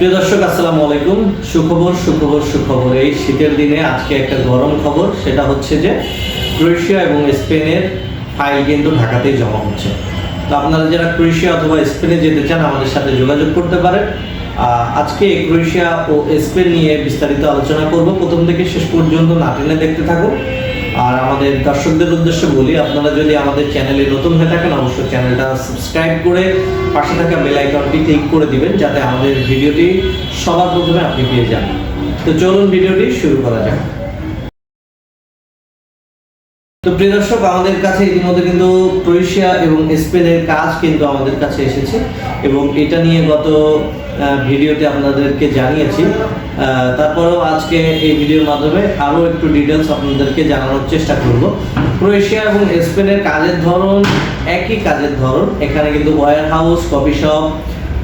প্রিয় দর্শক আসসালামু আলাইকুম। সুখবর এই শীতের দিনে আজকে একটা গরম খবর, সেটা হচ্ছে যে ক্রোয়েশিয়া এবং স্পেনের ফাইল কিন্তু ঢাকাতেই জমা হচ্ছে। তো আপনারা যারা ক্রোয়েশিয়া অথবা স্পেনে যেতে চান আমাদের সাথে যোগাযোগ করতে পারেন। আজকে ক্রোয়েশিয়া ও স্পেন নিয়ে বিস্তারিত আলোচনা করব। প্রথম থেকে শেষ পর্যন্ত না টেনে দেখতে থাকুন। আর আমাদের দর্শকদের উদ্দেশ্যে বলি, আপনারা যদি আমাদের চ্যানেলে নতুন হয়ে থাকেন অবশ্যই চ্যানেলটা সাবস্ক্রাইব করে পাশে থাকা বেল আইকনটি ক্লিক করে দিবেন, যাতে আমাদের ভিডিওটি সবার প্রথমে আপনি পেয়ে যান। তো চলুন ভিডিওটি শুরু করা যাক। তো প্রিয় দর্শক, আমাদের কাছে ইতিমধ্যে কিন্তু ক্রোয়েশিয়া এবং স্পেনের কাজ কিন্তু আমাদের কাছে এসেছে এবং এটা নিয়ে গত ভিডিওতে আপনাদেরকে জানিয়েছি। তারপরেও আজকে এই ভিডিওর মাধ্যমে আরও একটু ডিটেলস আপনাদেরকে জানানোর চেষ্টা করব। ক্রোয়েশিয়া এবং স্পেনের কাজের ধরন একই কাজের ধরন। এখানে কিন্তু warehouse, coffee shop,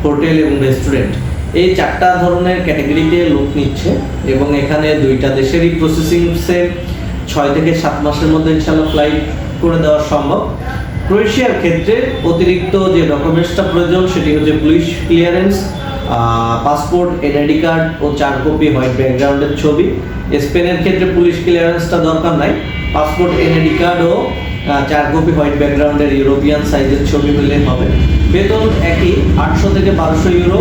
hotel এবং রেস্টুরেন্ট এই চারটা ধরনের ক্যাটাগরিতে লোক নিচ্ছে এবং এখানে দুইটা দেশেরই প্রসেসিং সেম 6 থেকে 7 মাসের মধ্যে ইনশাআল্লাহ ফ্লাইট করে দেওয়া সম্ভব। ক্রোয়েশিয়ার ক্ষেত্রে অতিরিক্ত যে ডকুমেন্টসটা প্রয়োজন সেটি হচ্ছে police clearance, passport, NID card ও 4 কপি হোয়াইট ব্যাকগ্রাউন্ডের ছবি। স্পেনের ক্ষেত্রে পুলিশ ক্লিয়ারেন্সটা দরকার নাই, পাসপোর্ট, এনআইডি কার্ড ও 4 কপি হোয়াইট ব্যাকগ্রাউন্ডের ইউরোপিয়ান সাইজের ছবি হলে হবে। বেতন একই, 800 থেকে 1200 ইউরো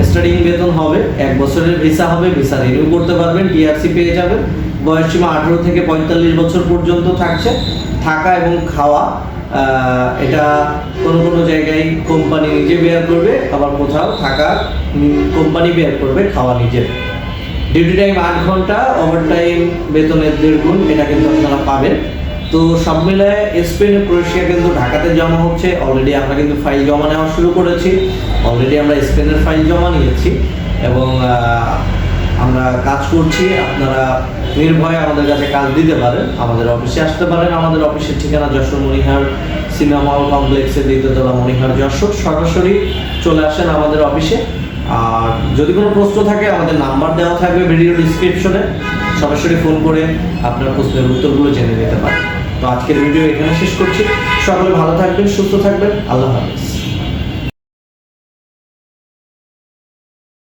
স্টার্টিং বেতন হবে। 1 বছরের ভিসা হবে, ভিসা রিনিউ করতে পারবেন, টিআরসি পেয়ে যাবেন। বয়সসীমা 18 থেকে 45 বছর পর্যন্ত থাকছে। থাকা এবং খাওয়া এটা কোনো জায়গায় কোম্পানি নিজে বেয়ার করবে, আবার কোথাও থাকা কোম্পানি বেয়ার করবে, খাওয়া নিজে। ডিউটি টাইম 8 ঘন্টা, ওভার টাইম বেতনের 1.5 গুণ, এটা কিন্তু আপনারা পাবেন। তো সব মিলায় স্পেন ও ক্রোয়েশিয়া কিন্তু ঢাকাতে জমা হচ্ছে। অলরেডি আমরা কিন্তু ফাইল জমা নেওয়া শুরু করেছি। অলরেডি আমরা স্পেনের ফাইল জমা নিয়েছি এবং আমরা কাজ করছি। আপনারা নির্ভয়ে আমাদের কাছে কাজ দিতে পারেন, আমাদের অফিসে আসতে পারেন। আমাদের অফিসের ঠিকানা যশোর মনিহার সিনেমা হল কমপ্লেক্সের 2য় তলা, মনিহার যশোর। সরাসরি চলে আসেন আমাদের অফিসে। আর যদি কোনো প্রশ্ন থাকে আমাদের নাম্বার দেওয়া থাকবে ভিডিও ডিসক্রিপশনে, সরাসরি ফোন করে আপনার প্রশ্নের উত্তরগুলো জেনে নিতে পারেন। তো আজকের ভিডিও এখানে শেষ করছি। সকলে ভালো থাকবেন, সুস্থ থাকবেন। আল্লাহ হাফেজ।